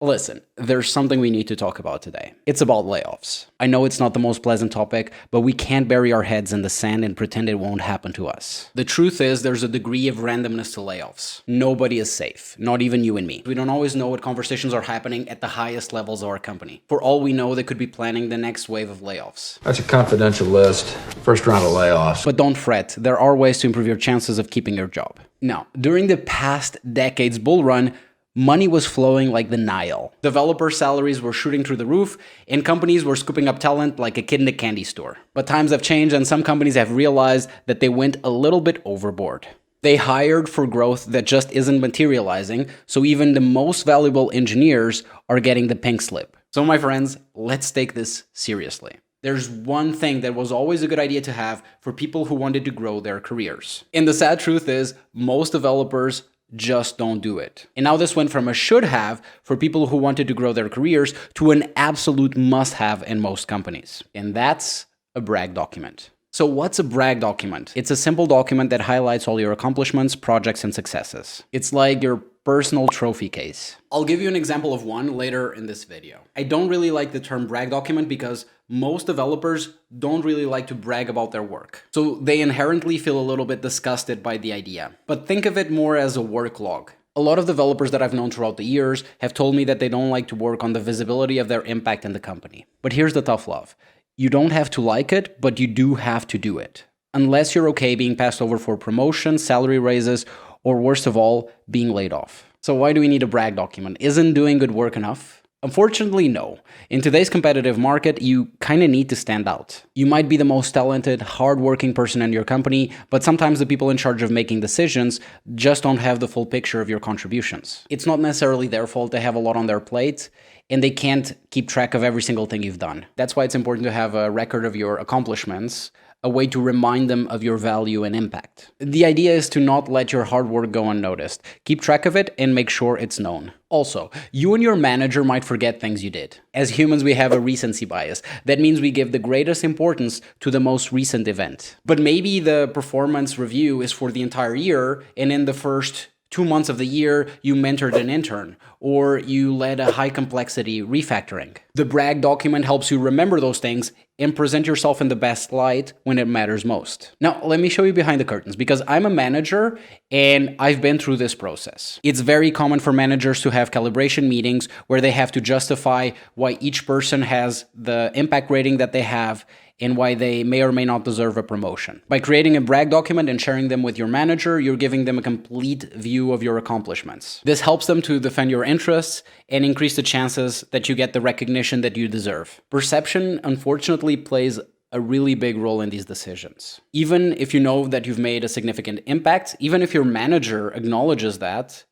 Listen, there's something we need to talk about today. It's about layoffs. I know it's not the most pleasant topic, but we can't bury our heads in the sand and pretend it won't happen to us. The truth is, there's a degree of randomness to layoffs. Nobody is safe, not even you and me. We don't always know what conversations are happening at the highest levels of our company. For all we know, they could be planning the next wave of layoffs. That's a confidential list. First round of layoffs. But don't fret, there are ways to improve your chances of keeping your job. Now, during the past decade's bull run, money was flowing like the Nile. Developer salaries were shooting through the roof, and companies were scooping up talent like a kid in a candy store. But times have changed, and some companies have realized that they went a little bit overboard. They hired for growth that just isn't materializing, so even the most valuable engineers are getting the pink slip. So my friends, let's take this seriously. There's one thing that was always a good idea to have for people who wanted to grow their careers. And the sad truth is, most developers just don't do it. And now this went from a should have for people who wanted to grow their careers to an absolute must have in most companies. And that's a brag document. So what's a brag document? It's a simple document that highlights all your accomplishments, projects, and successes. It's like your personal trophy case. I'll give you an example of one later in this video. I don't really like the term brag document because most developers don't really like to brag about their work. So they inherently feel a little bit disgusted by the idea. But think of it more as a work log. A lot of developers that I've known throughout the years have told me that they don't like to work on the visibility of their impact in the company. But here's the tough love. You don't have to like it, but you do have to do it. Unless you're okay being passed over for promotions, salary raises, or worst of all, being laid off. So why do we need a brag document? Isn't doing good work enough? Unfortunately, no. In today's competitive market, you kind of need to stand out. You might be the most talented, hardworking person in your company, but sometimes the people in charge of making decisions just don't have the full picture of your contributions. It's not necessarily their fault. They have a lot on their plate, and they can't keep track of every single thing you've done. That's why it's important to have a record of your accomplishments, a way to remind them of your value and impact. The idea is to not let your hard work go unnoticed. Keep track of it and make sure it's known. Also, you and your manager might forget things you did. As humans, we have a recency bias. That means we give the greatest importance to the most recent event. But maybe the performance review is for the entire year, and in the first 2 months of the year, you mentored an intern, or you led a high complexity refactoring. The brag document helps you remember those things and present yourself in the best light when it matters most. Now, let me show you behind the curtains, because I'm a manager and I've been through this process. It's very common for managers to have calibration meetings where they have to justify why each person has the impact rating that they have and why they may or may not deserve a promotion. By creating a brag document and sharing them with your manager, you're giving them a complete view of your accomplishments. This helps them to defend your interests and increase the chances that you get the recognition that you deserve. Perception, unfortunately, plays a really big role in these decisions. Even if you know that you've made a significant impact, even if your manager acknowledges that,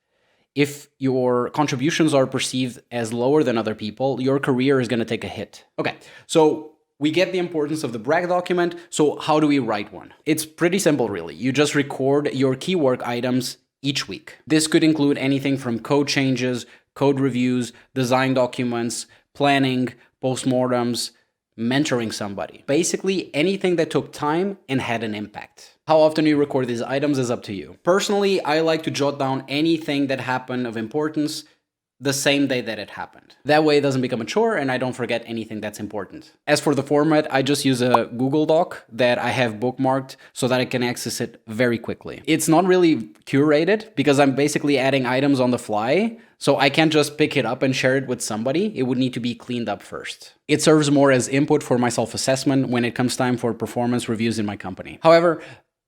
if your contributions are perceived as lower than other people, your career is going to take a hit. Okay, so we get the importance of the brag document, so how do we write one? It's pretty simple, really. You just record your key work items each week. This could include anything from code changes, code reviews, design documents, planning, postmortems, mentoring somebody. Basically, anything that took time and had an impact. How often you record these items is up to you. Personally, I like to jot down anything that happened of importance the same day that it happened. That way it doesn't become a chore and I don't forget anything that's important. As for the format, I just use a Google Doc that I have bookmarked so that I can access it very quickly. It's not really curated because I'm basically adding items on the fly, so I can't just pick it up and share it with somebody. It would need to be cleaned up first. It serves more as input for my self-assessment when it comes time for performance reviews in my company. However,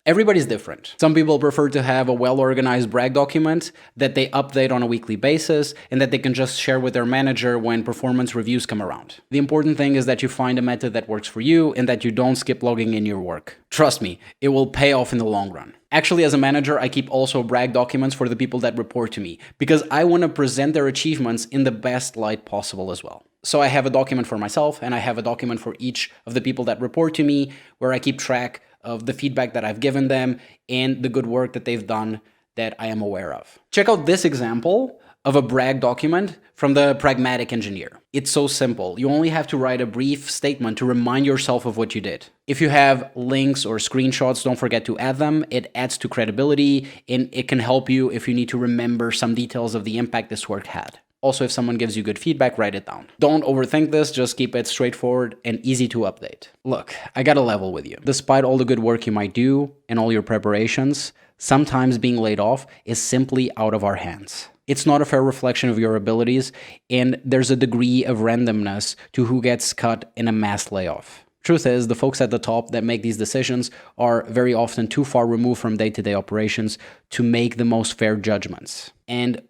everybody's different. Some people prefer to have a well-organized brag document that they update on a weekly basis and that they can just share with their manager when performance reviews come around. The important thing is that you find a method that works for you and that you don't skip logging in your work. Trust me, it will pay off in the long run. Actually, as a manager, I keep also brag documents for the people that report to me because I want to present their achievements in the best light possible as well. So I have a document for myself and I have a document for each of the people that report to me where I keep track of the feedback that I've given them and the good work that they've done that I am aware of. Check out this example of a brag document from the pragmatic engineer. It's so simple. You only have to write a brief statement to remind yourself of what you did. If you have links or screenshots, don't forget to add them. It adds to credibility and it can help you if you need to remember some details of the impact this work had. Also, if someone gives you good feedback, write it down. Don't overthink this, just keep it straightforward and easy to update. Look, I gotta level with you. Despite all the good work you might do and all your preparations, sometimes being laid off is simply out of our hands. It's not a fair reflection of your abilities, and there's a degree of randomness to who gets cut in a mass layoff. Truth is, the folks at the top that make these decisions are very often too far removed from day-to-day operations to make the most fair judgments. And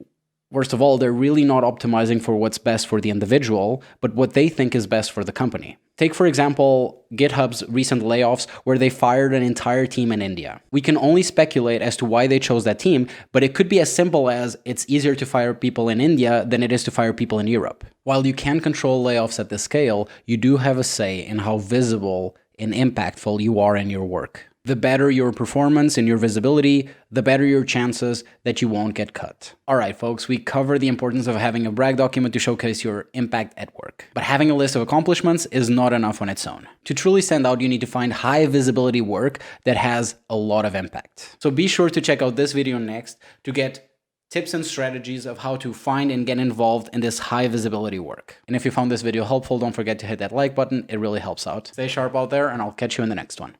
worst of all, they're really not optimizing for what's best for the individual, but what they think is best for the company. Take, for example, GitHub's recent layoffs where they fired an entire team in India. We can only speculate as to why they chose that team, but it could be as simple as it's easier to fire people in India than it is to fire people in Europe. While you can't control layoffs at this scale, you do have a say in how visible and impactful you are in your work. The better your performance and your visibility, the better your chances that you won't get cut. All right, folks, we covered the importance of having a brag document to showcase your impact at work. But having a list of accomplishments is not enough on its own. To truly stand out, you need to find high visibility work that has a lot of impact. So be sure to check out this video next to get tips and strategies of how to find and get involved in this high visibility work. And if you found this video helpful, don't forget to hit that like button. It really helps out. Stay sharp out there, and I'll catch you in the next one.